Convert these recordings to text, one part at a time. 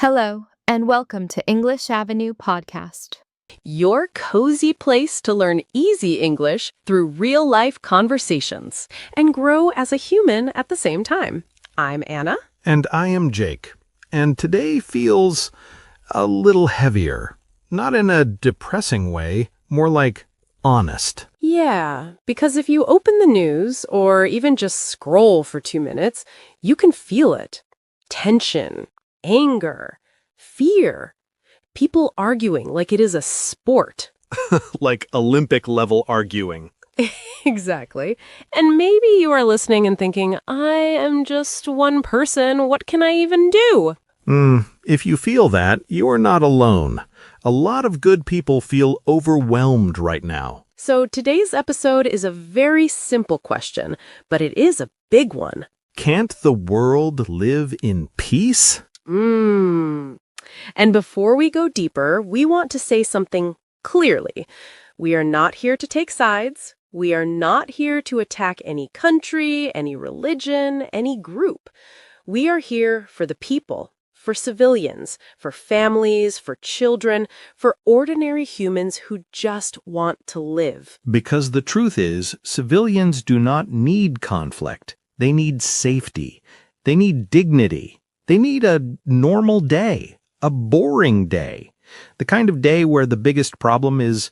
Hello, and welcome to English Avenue Podcast. Your cozy place to learn easy English through real-life conversations and grow as a human at the same time. I'm Anna. And I am Jake. And today feels a little heavier. Not in a depressing way, more like honest. Yeah, because if you open the news or even just scroll for 2 minutes, you can feel it. Tension, anger, fear. People arguing like it is a sport. Like Olympic-level arguing. Exactly. And maybe you are listening and thinking, I am just one person. What can I even do? If you feel that, you're not alone. A lot of good people feel overwhelmed right now. So today's episode is a very simple question, but it is a big one. Can't the world live in peace? And before we go deeper, we want to say something clearly. We are not here to take sides. We are not here to attack any country, any religion, any group. We are here for the people, for civilians, for families, for children, for ordinary humans who just want to live. Because the truth is, civilians do not need conflict. They need safety. They need dignity. They need a normal day, a boring day. The kind of day where the biggest problem is,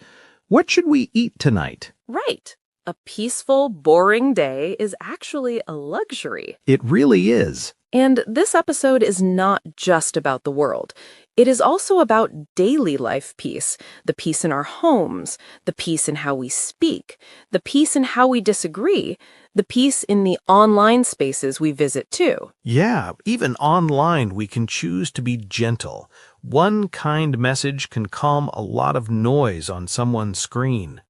what should we eat tonight? Right. A peaceful, boring day is actually a luxury. It really is. And this episode is not just about the world. It is also about daily life peace, the peace in our homes, the peace in how we speak, the peace in how we disagree, the peace in the online spaces we visit too. Yeah, even online we can choose to be gentle. One kind message can calm a lot of noise on someone's screen.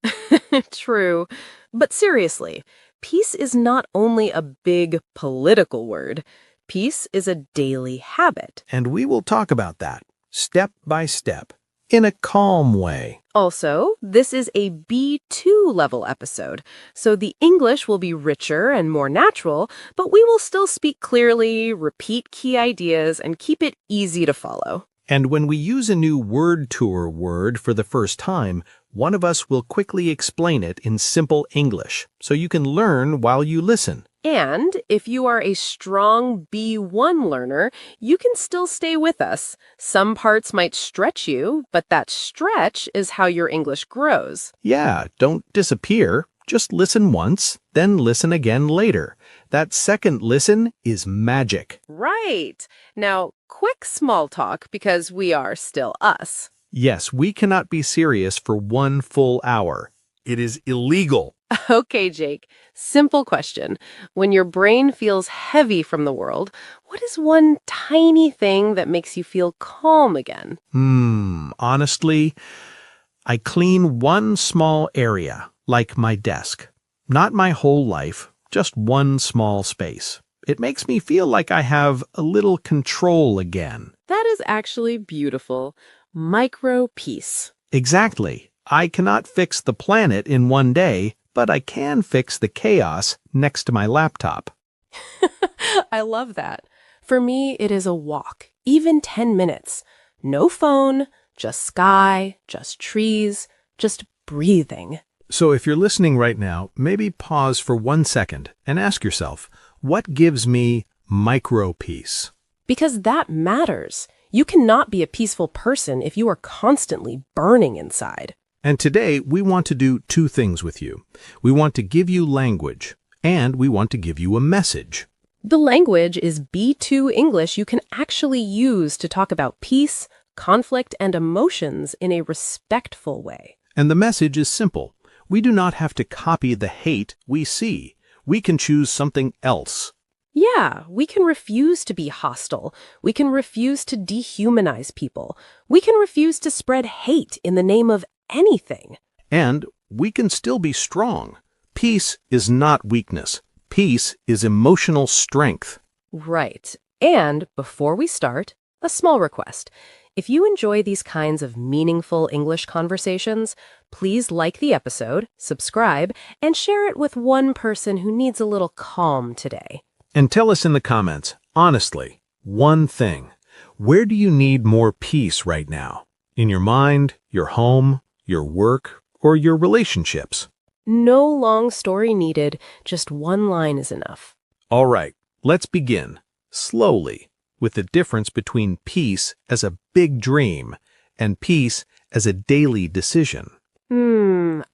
True. But seriously, peace is not only a big political word. Peace is a daily habit. And we will talk about that, step by step, in a calm way. Also, this is a B2 level episode, so the English will be richer and more natural, but we will still speak clearly, repeat key ideas, and keep it easy to follow. And when we use a new word tour word for the first time, one of us will quickly explain it in simple English, so you can learn while you listen. And if you are a strong B1 learner, you can still stay with us. Some parts might stretch you, but that stretch is how your English grows. Yeah, don't disappear. Just listen once, then listen again later. That second listen is magic. Right. Now, quick small talk because we are still us. Yes, we cannot be serious for 1 full hour. It is illegal. Okay, Jake. Simple question. When your brain feels heavy from the world, what is one tiny thing that makes you feel calm again? Honestly, I clean one small area, like my desk. Not my whole life, just one small space. It makes me feel like I have a little control again. That is actually beautiful. Micro peace. Exactly. I cannot fix the planet in one day, but I can fix the chaos next to my laptop. I love that. For me, it is a walk, even 10 minutes. No phone, just sky, just trees, just breathing. So if you're listening right now, maybe pause for 1 second and ask yourself, what gives me micro peace? Because that matters. You cannot be a peaceful person if you are constantly burning inside. And today, we want to do 2 things with you. We want to give you language, and we want to give you a message. The language is B2 English you can actually use to talk about peace, conflict, and emotions in a respectful way. And the message is simple. We do not have to copy the hate we see. We can choose something else. Yeah, we can refuse to be hostile. We can refuse to dehumanize people. We can refuse to spread hate in the name of anything. And we can still be strong. Peace is not weakness. Peace is emotional strength. Right. And before we start, a small request. If you enjoy these kinds of meaningful English conversations, please like the episode, subscribe, and share it with one person who needs a little calm today. And tell us in the comments, honestly, one thing. Where do you need more peace right now? In your mind, your home, your work, or your relationships? No long story needed, just one line is enough. All right, let's begin, slowly, with the difference between peace as a big dream and peace as a daily decision.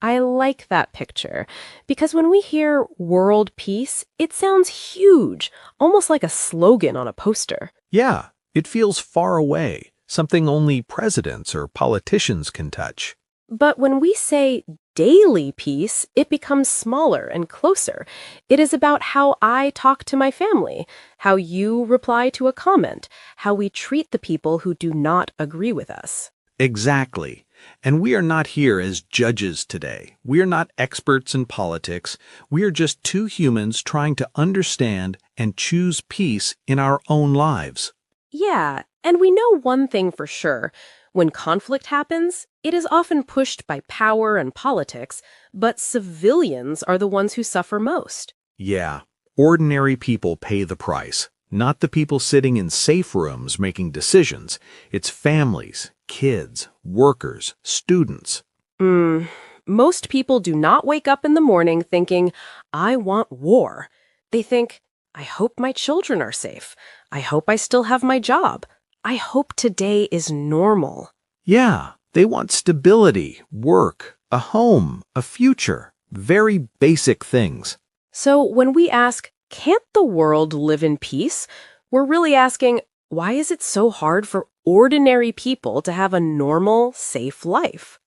I like that picture. Because when we hear world peace, it sounds huge, almost like a slogan on a poster. Yeah, it feels far away, something only presidents or politicians can touch. But when we say daily peace, it becomes smaller and closer. It is about how I talk to my family, how you reply to a comment, how we treat the people who do not agree with us. Exactly. And we are not here as judges today. We are not experts in politics. We are just two humans trying to understand and choose peace in our own lives. Yeah, and we know one thing for sure. When conflict happens, it is often pushed by power and politics, but civilians are the ones who suffer most. Yeah, ordinary people pay the price, not the people sitting in safe rooms making decisions. It's families, kids, workers, students. Most people do not wake up in the morning thinking, I want war. They think, I hope my children are safe. I hope I still have my job. I hope today is normal. Yeah, they want stability, work, a home, a future. Very basic things. So when we ask, can't the world live in peace? We're really asking, why is it so hard for ordinary people to have a normal, safe life?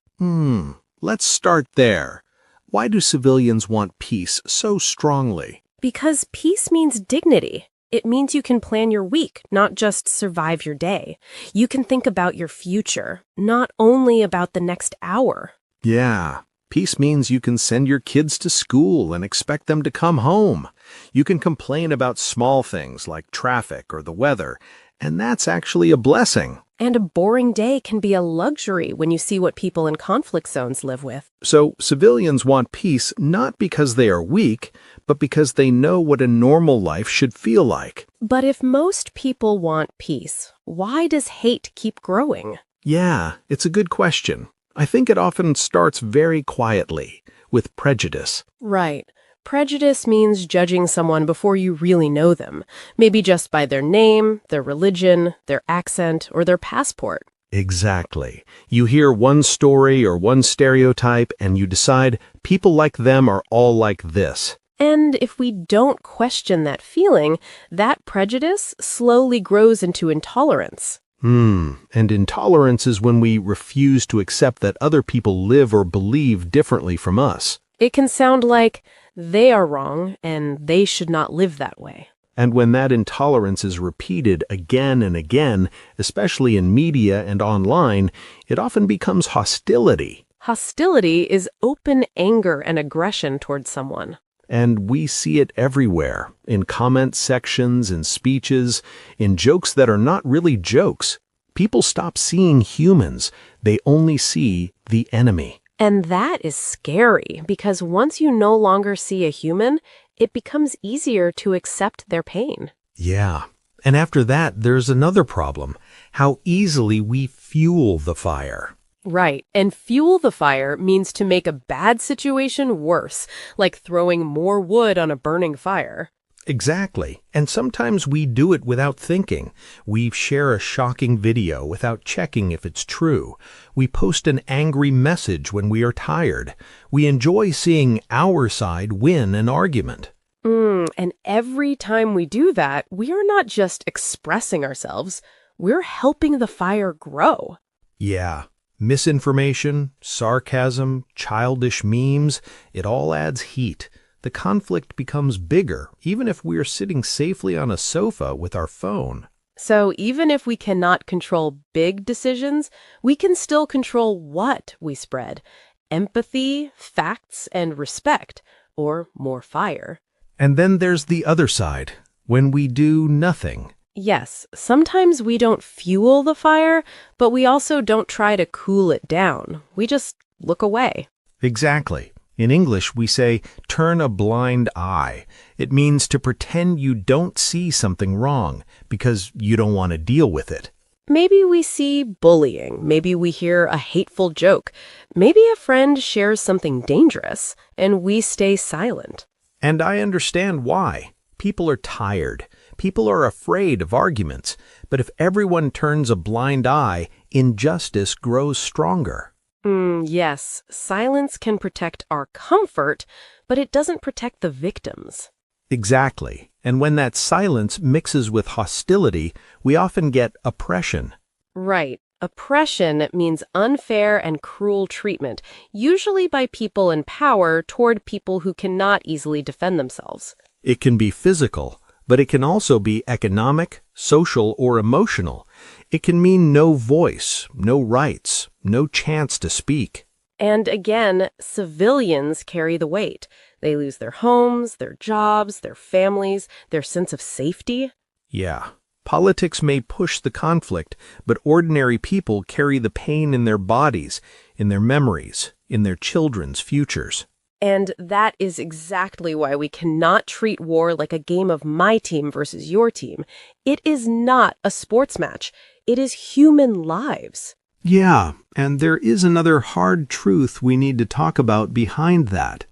Let's start there. Why do civilians want peace so strongly? Because peace means dignity. It means you can plan your week, not just survive your day. You can think about your future, not only about the next hour. Yeah, peace means you can send your kids to school and expect them to come home. You can complain about small things like traffic or the weather, and that's actually a blessing. And a boring day can be a luxury when you see what people in conflict zones live with. So civilians want peace not because they are weak, but because they know what a normal life should feel like. But if most people want peace, why does hate keep growing? Yeah, it's a good question. I think it often starts very quietly, with prejudice. Right. Prejudice means judging someone before you really know them, maybe just by their name, their religion, their accent, or their passport. Exactly. You hear one story or one stereotype and you decide people like them are all like this. And if we don't question that feeling, that prejudice slowly grows into intolerance. And intolerance is when we refuse to accept that other people live or believe differently from us. It can sound like they are wrong and they should not live that way. And when that intolerance is repeated again and again, especially in media and online, it often becomes hostility. Hostility is open anger and aggression towards someone. And we see it everywhere, in comment sections, in speeches, in jokes that are not really jokes. People stop seeing humans. They only see the enemy. And that is scary because once you no longer see a human, it becomes easier to accept their pain. Yeah. And after that, there's another problem, how easily we fuel the fire. Right. And fuel the fire means to make a bad situation worse, like throwing more wood on a burning fire. Exactly. And sometimes we do it without thinking. We share a shocking video without checking if it's true. We post an angry message when we are tired. We enjoy seeing our side win an argument. And every time we do that, we are not just expressing ourselves, we're helping the fire grow. Yeah. Misinformation, sarcasm, childish memes, it all adds heat. The conflict becomes bigger, even if we're sitting safely on a sofa with our phone. So even if we cannot control big decisions, we can still control what we spread. Empathy, facts, and respect, or more fire. And then there's the other side, when we do nothing. Yes, sometimes we don't fuel the fire, but we also don't try to cool it down. We just look away. Exactly. In English, we say, turn a blind eye. It means to pretend you don't see something wrong because you don't want to deal with it. Maybe we see bullying, maybe we hear a hateful joke, maybe a friend shares something dangerous, and we stay silent. And I understand why. People are tired. People are afraid of arguments. But if everyone turns a blind eye, injustice grows stronger. Yes, silence can protect our comfort, but it doesn't protect the victims. Exactly. And when that silence mixes with hostility, we often get oppression. Right. Oppression means unfair and cruel treatment, usually by people in power toward people who cannot easily defend themselves. It can be physical, but it can also be economic, social, or emotional. It can mean no voice, no rights, no chance to speak. And again, civilians carry the weight. They lose their homes, their jobs, their families, their sense of safety. Yeah, politics may push the conflict, but ordinary people carry the pain in their bodies, in their memories, in their children's futures. And that is exactly why we cannot treat war like a game of my team versus your team. It is not a sports match. It is human lives. Yeah, and there is another hard truth we need to talk about behind that.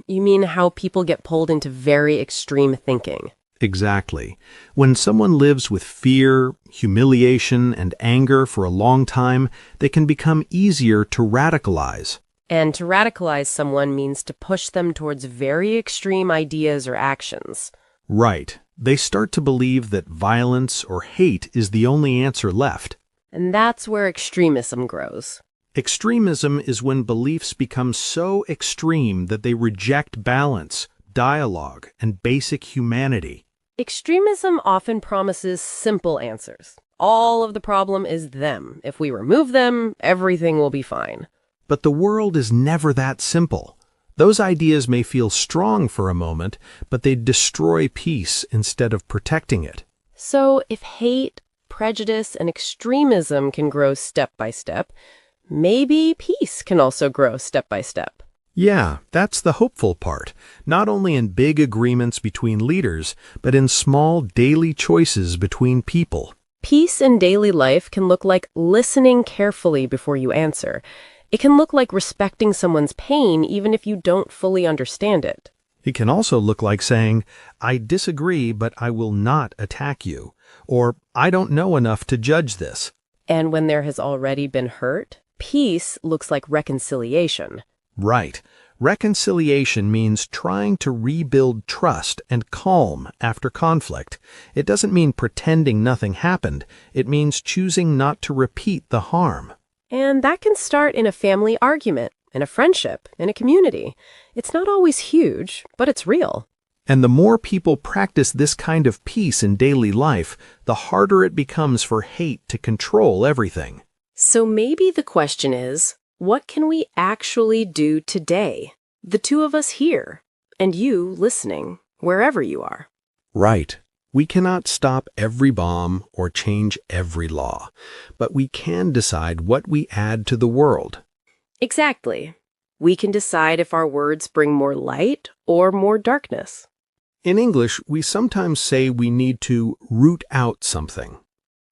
You mean how people get pulled into very extreme thinking? Exactly. When someone lives with fear, humiliation, and anger for a long time, they can become easier to radicalize. And to radicalize someone means to push them towards very extreme ideas or actions. Right. They start to believe that violence or hate is the only answer left. And that's where extremism grows. Extremism is when beliefs become so extreme that they reject balance, dialogue, and basic humanity. Extremism often promises simple answers. All of the problem is them. If we remove them, everything will be fine. But the world is never that simple. Those ideas may feel strong for a moment, but they destroy peace instead of protecting it. So if hate, prejudice, and extremism can grow step by step, maybe peace can also grow step by step. Yeah, that's the hopeful part, not only in big agreements between leaders, but in small daily choices between people. Peace in daily life can look like listening carefully before you answer. It can look like respecting someone's pain even if you don't fully understand it. It can also look like saying, I disagree, but I will not attack you, or I don't know enough to judge this. And when there has already been hurt, peace looks like reconciliation. Right. Reconciliation means trying to rebuild trust and calm after conflict. It doesn't mean pretending nothing happened. It means choosing not to repeat the harm. And that can start in a family argument, in a friendship, in a community. It's not always huge, but it's real. And the more people practice this kind of peace in daily life, the harder it becomes for hate to control everything. So maybe the question is, what can we actually do today? The two of us here, and you listening, wherever you are. Right. We cannot stop every bomb or change every law, but we can decide what we add to the world. Exactly. We can decide if our words bring more light or more darkness. In English, we sometimes say we need to root out something.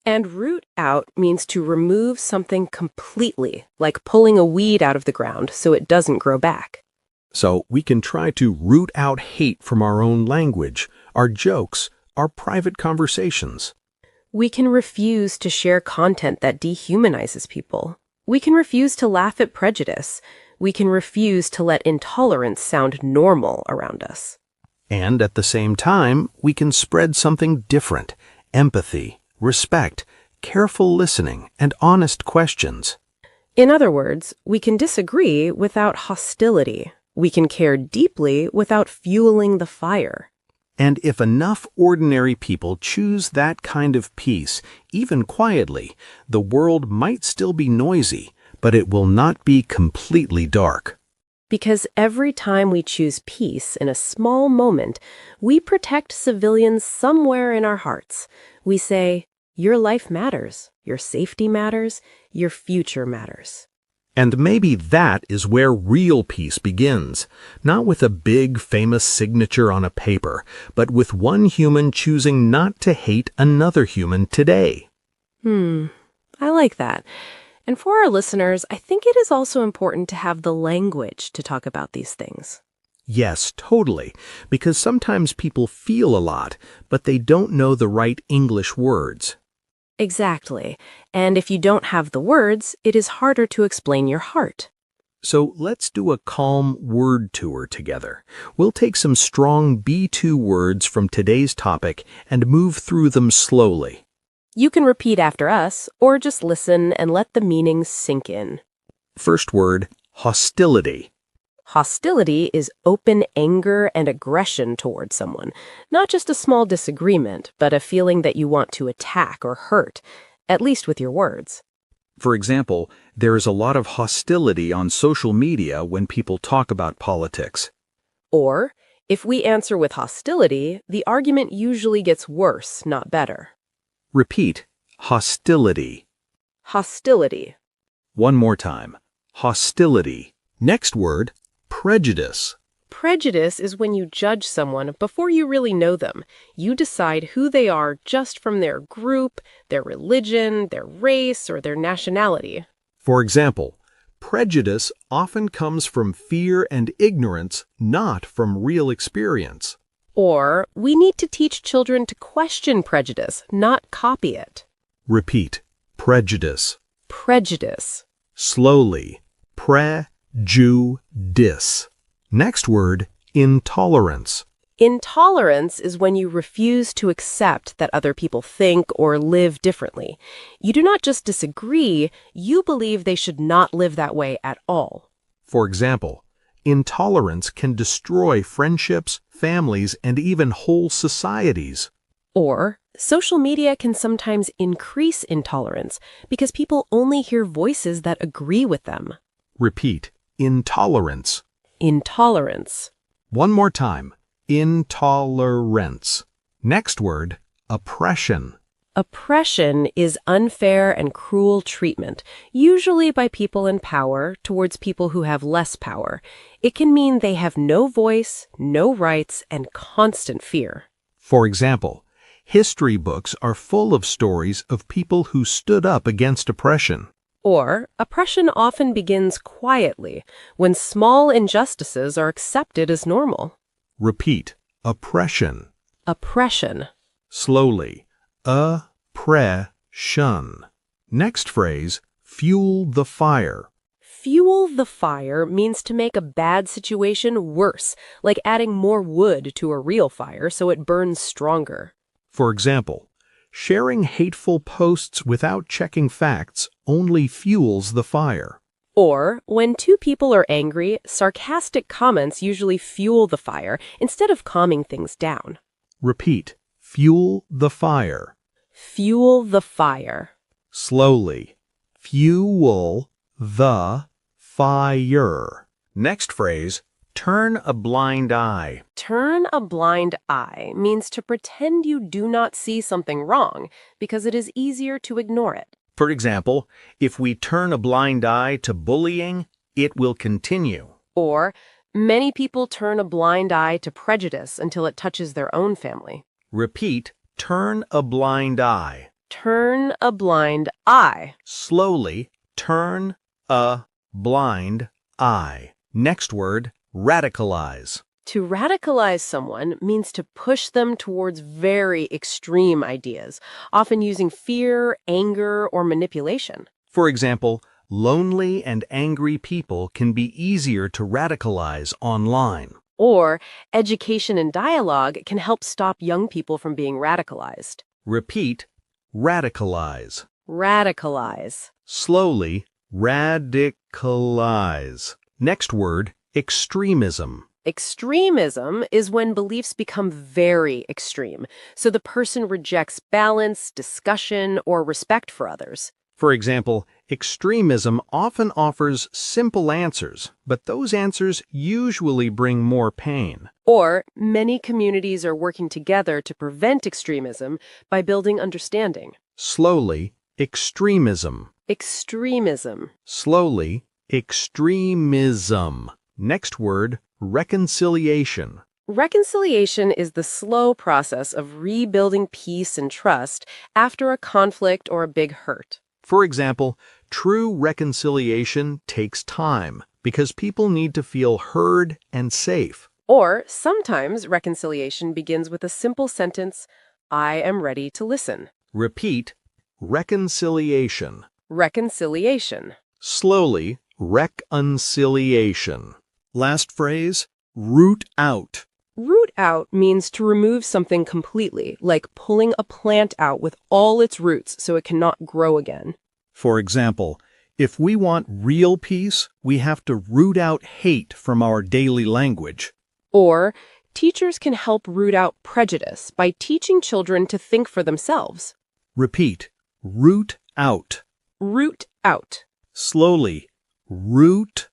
And root out means to remove something completely, like pulling a weed out of the ground so it doesn't grow back. So we can try to root out hate from our own language, our jokes, our private conversations. We can refuse to share content that dehumanizes people. We can refuse to laugh at prejudice. We can refuse to let intolerance sound normal around us. And at the same time, we can spread something different: empathy, respect, careful listening, and honest questions. In other words, we can disagree without hostility. We can care deeply without fueling the fire. And if enough ordinary people choose that kind of peace, even quietly, the world might still be noisy, but it will not be completely dark. Because every time we choose peace in a small moment, we protect civilians somewhere in our hearts. We say, your life matters, your safety matters, your future matters. And maybe that is where real peace begins, not with a big, famous signature on a paper, but with one human choosing not to hate another human today. I like that. And for our listeners, I think it is also important to have the language to talk about these things. Yes, totally, because sometimes people feel a lot, but they don't know the right English words. Exactly. And if you don't have the words, it is harder to explain your heart. So let's do a calm word tour together. We'll take some strong B2 words from today's topic and move through them slowly. You can repeat after us, or just listen and let the meanings sink in. First word, hostility. Hostility is open anger and aggression towards someone, not just a small disagreement, but a feeling that you want to attack or hurt, at least with your words. For example, there is a lot of hostility on social media when people talk about politics. Or, if we answer with hostility, the argument usually gets worse, not better. Repeat, hostility. Hostility. One more time, hostility. Next word, prejudice. Prejudice is when you judge someone before you really know them. You decide who they are just from their group, their religion, their race, or their nationality. For example, prejudice often comes from fear and ignorance, not from real experience. Or, we need to teach children to question prejudice, not copy it. Repeat, prejudice. Prejudice. Slowly, pre-ju-dis. Next word, intolerance. Intolerance is when you refuse to accept that other people think or live differently. You do not just disagree, you believe they should not live that way at all. For example, intolerance can destroy friendships, families, and even whole societies. Or, social media can sometimes increase intolerance because people only hear voices that agree with them. Repeat, intolerance. Intolerance. One more time, intolerance. Next word, oppression. Oppression is unfair and cruel treatment, usually by people in power towards people who have less power. It can mean they have no voice, no rights, and constant fear. For example, history books are full of stories of people who stood up against oppression. Or, oppression often begins quietly, when small injustices are accepted as normal. Repeat, oppression. Oppression. Slowly, oppression. Next phrase, fuel the fire. Fuel the fire means to make a bad situation worse, like adding more wood to a real fire so it burns stronger. For example, sharing hateful posts without checking facts only fuels the fire. Or, when two people are angry, sarcastic comments usually fuel the fire instead of calming things down. Repeat, fuel the fire. Fuel the fire. Slowly, fuel the fire. Next phrase, turn a blind eye. Turn a blind eye means to pretend you do not see something wrong because it is easier to ignore it. For example, if we turn a blind eye to bullying, it will continue. Or, many people turn a blind eye to prejudice until it touches their own family. Repeat, turn a blind eye. Turn a blind eye. Slowly, turn a blind eye. Next word, radicalize. To radicalize someone means to push them towards very extreme ideas, often using fear, anger, or manipulation. For example, lonely and angry people can be easier to radicalize online. Or, education and dialogue can help stop young people from being radicalized. Repeat, radicalize. Radicalize. Slowly, radicalize. Next word, extremism. Extremism is when beliefs become very extreme, so the person rejects balance, discussion, or respect for others. For example, extremism often offers simple answers, but those answers usually bring more pain. Or, many communities are working together to prevent extremism by building understanding. Slowly, extremism. Extremism. Slowly, extremism. Next word, reconciliation. Reconciliation is the slow process of rebuilding peace and trust after a conflict or a big hurt. For example, true reconciliation takes time because people need to feel heard and safe. Or sometimes reconciliation begins with a simple sentence, I am ready to listen. Repeat, reconciliation. Reconciliation. Slowly, reconciliation. Last phrase, root out. Root out means to remove something completely, like pulling a plant out with all its roots so it cannot grow again. For example, if we want real peace, we have to root out hate from our daily language. Or teachers can help root out prejudice by teaching children to think for themselves. Repeat, root out. Root out. Slowly, root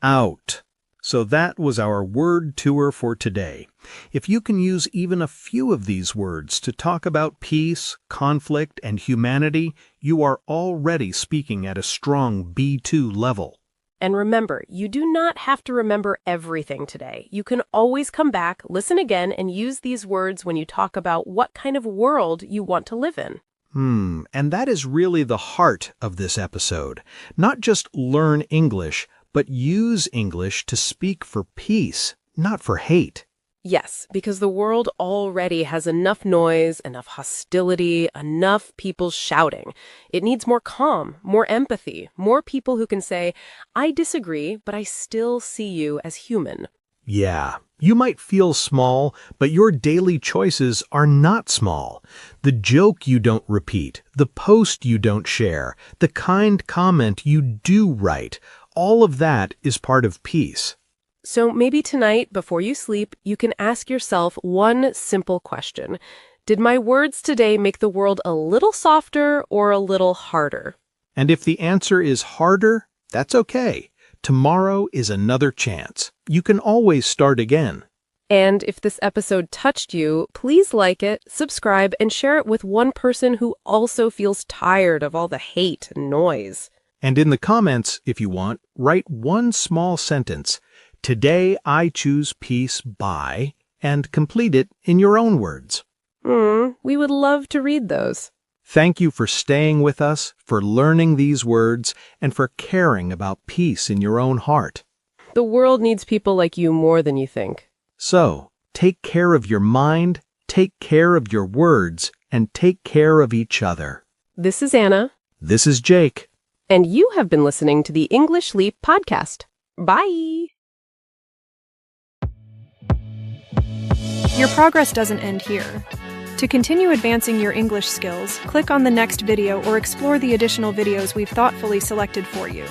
out. So that was our word tour for today. If you can use even a few of these words to talk about peace, conflict, and humanity, you are already speaking at a strong B2 level. And remember, you do not have to remember everything today. You can always come back, listen again, and use these words when you talk about what kind of world you want to live in. And that is really the heart of this episode. Not just learn English, but use English to speak for peace, not for hate. Yes, because the world already has enough noise, enough hostility, enough people shouting. It needs more calm, more empathy, more people who can say, I disagree, but I still see you as human. Yeah, you might feel small, but your daily choices are not small. The joke you don't repeat, the post you don't share, the kind comment you do write, all of that is part of peace. So maybe tonight, before you sleep, you can ask yourself one simple question. Did my words today make the world a little softer or a little harder? And if the answer is harder, that's okay. Tomorrow is another chance. You can always start again. And if this episode touched you, please like it, subscribe, and share it with one person who also feels tired of all the hate and noise. And in the comments, if you want, write one small sentence. Today I choose peace by, and complete it in your own words. We would love to read those. Thank you for staying with us, for learning these words, and for caring about peace in your own heart. The world needs people like you more than you think. So, take care of your mind, take care of your words, and take care of each other. This is Anna. This is Jake. And you have been listening to the English Leap podcast. Bye! Your progress doesn't end here. To continue advancing your English skills, click on the next video or explore the additional videos we've thoughtfully selected for you.